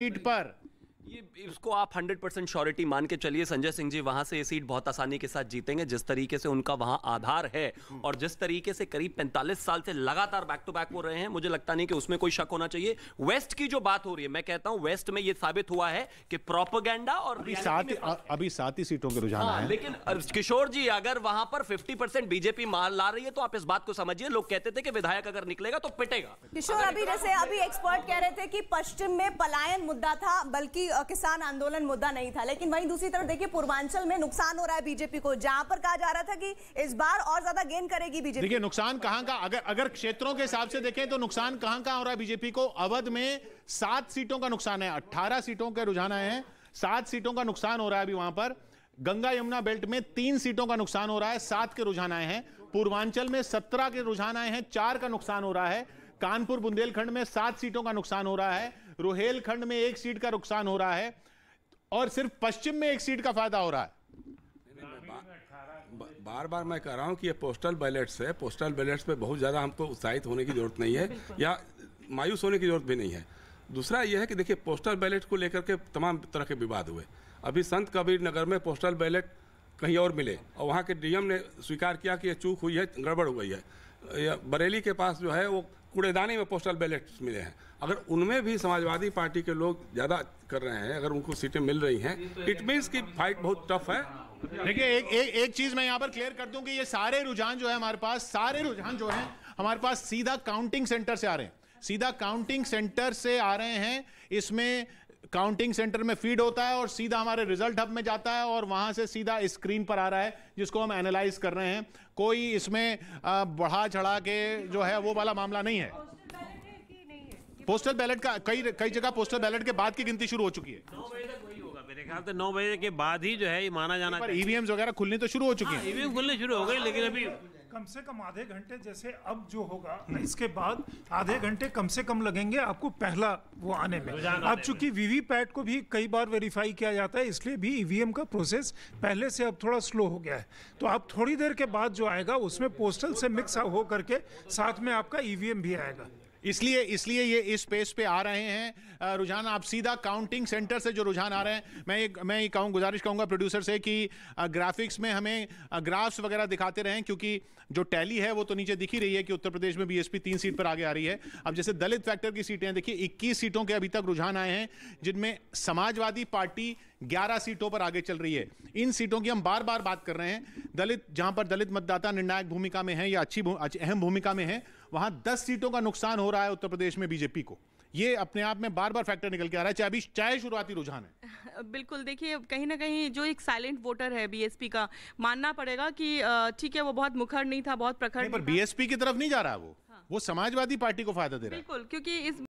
Seat पर ये इसको आप 100% श्योरिटी मान के चलिए संजय सिंह जी वहां से ये सीट बहुत आसानी के साथ जीतेंगे, जिस तरीके से उनका वहां आधार है और जिस तरीके से करीब 45 साल से लगातार बैक टू बैक हो रहे हैं, मुझे लगता नहीं कि उसमें कोई शक होना चाहिए। वेस्ट की जो बात हो रही है, मैं कहता हूं वेस्ट में ये साबित हुआ है कि प्रोपेगेंडा और अभी 7 ही सीटों के रुझान है। लेकिन किशोर जी अगर वहां पर 50% बीजेपी माल ला रही है तो आप इस बात को समझिए, लोग कहते थे कि विधायक अगर निकलेगा तो पिटेगा। किशोर अभी एक्सपर्ट कह रहे थे कि पश्चिम में पलायन मुद्दा था, बल्कि किसान आंदोलन मुद्दा नहीं था, लेकिन वहीं दूसरी तरफ देखिए पूर्वांचल में नुकसान हो रहा है बीजेपी को, जहां पर कहा जा रहा था कि इस बार और ज्यादा गेन करेगी बीजेपी। देखिए नुकसान कहां का, अगर क्षेत्रों के हिसाब से देखें तो नुकसान कहां हो रहा है बीजेपी को। अवध में 7 सीटों का नुकसान है, 18 सीटों के रुझान आए हैं, 7 सीटों का नुकसान हो रहा है अभी वहां पर। गंगा यमुना बेल्ट में 3 सीटों का नुकसान हो रहा है, 7 के रुझान आए हैं। पूर्वांचल में 17 के रुझान आए हैं, 4 का नुकसान हो रहा है। कानपुर बुंदेलखंड में 7 सीटों का नुकसान हो रहा है। रुहेलखंड में 1 सीट का नुकसान हो रहा है और सिर्फ पश्चिम में 1 सीट का फायदा हो रहा है। बार बार मैं कह रहा हूं कि ये पोस्टल बैलेट्स है, पोस्टल बैलेट्स पे बहुत ज़्यादा हमको उत्साहित होने की जरूरत नहीं है या मायूस होने की जरूरत भी नहीं है। दूसरा यह है कि देखिए पोस्टल बैलेट को लेकर के तमाम तरह के विवाद हुए। अभी संत कबीर नगर में पोस्टल बैलेट कहीं और मिले और वहाँ के डीएम ने स्वीकार किया कि ये चूक हुई है, गड़बड़ हो गई है। बरेली के पास जो है वो कूड़ेदानी में पोस्टल बैलेट्स मिले हैं। अगर उनमें भी समाजवादी पार्टी के लोग ज़्यादा कर रहे हैं, अगर उनको सीटें मिल रही हैं, इट मीन्स कि फाइट बहुत टफ है। देखिए एक चीज मैं यहां पर क्लियर कर दूं कि ये सारे रुझान जो है हमारे पास, सारे रुझान जो हैं हमारे पास सीधा काउंटिंग सेंटर से आ रहे हैं, सीधा काउंटिंग सेंटर से आ रहे हैं। इसमें काउंटिंग सेंटर में फीड होता है और सीधा हमारे रिजल्ट हब में जाता है और वहां से सीधा स्क्रीन पर आ रहा है, जिसको हम एनालाइज कर रहे हैं। कोई इसमें बढ़ा चढ़ा के जो है वो वाला मामला नहीं है। पोस्टल बैलेट का कई जगह पोस्टल बैलेट के बाद की गिनती शुरू हो चुकी है। 9 बजे तक वही होगा मेरे ख्याल से, 9 बजे के बाद ही जो है ये माना जाना। पर ईवीएम्स वगैरह खुलनी तो शुरू हो चुकी है। ईवीएम खुलने शुरू हो गई, लेकिन अभी कम से कम आधे घंटे जैसे अब जो होगा इसके बाद आधे घंटे कम से कम लगेंगे आपको पहला वो आने में। अब चूंकि वीवीपैट को भी कई बार वेरीफाई किया जाता है, इसलिए भी ईवीएम का प्रोसेस पहले से अब थोड़ा स्लो हो गया है। तो अब थोड़ी देर के बाद जो आएगा उसमें पोस्टल से मिक्स हो करके साथ में आपका ईवीएम भी आएगा। इसलिए ये इस पेस पे आ रहे हैं रुझान। आप सीधा काउंटिंग सेंटर से जो रुझान आ रहे हैं, मैं ये गुजारिश कहूंगा प्रोड्यूसर से कि ग्राफिक्स में हमें ग्राफ्स वगैरह दिखाते रहें, क्योंकि जो टैली है वो तो नीचे दिख ही रही है कि उत्तर प्रदेश में बीएसपी 3 सीट पर आगे आ रही है। अब जैसे दलित फैक्टर की सीटें देखिए, 21 सीटों के अभी तक रुझान आए हैं, जिनमें समाजवादी पार्टी 11 सीटों पर आगे चल रही है। इन सीटों की हम बार बार बात कर रहे हैं। दलित, जहां पर दलित मतदाता निर्णायक भूमिका में है या अहम भूमिका में है, वहां 10 सीटों का नुकसान हो रहा है उत्तर प्रदेश में बीजेपी को। ये अपने आप में बार बार फैक्टर निकल के आ रहा है, चाहे शुरुआती रुझान है। बिल्कुल, देखिए कहीं ना कहीं जो एक साइलेंट वोटर है बीएसपी का, मानना पड़ेगा कि ठीक है वो बहुत मुखर नहीं था, बहुत प्रखर नहीं, पर बीएसपी की तरफ नहीं जा रहा वो समाजवादी पार्टी को फायदा दे रहा है। बिल्कुल, क्योंकि इस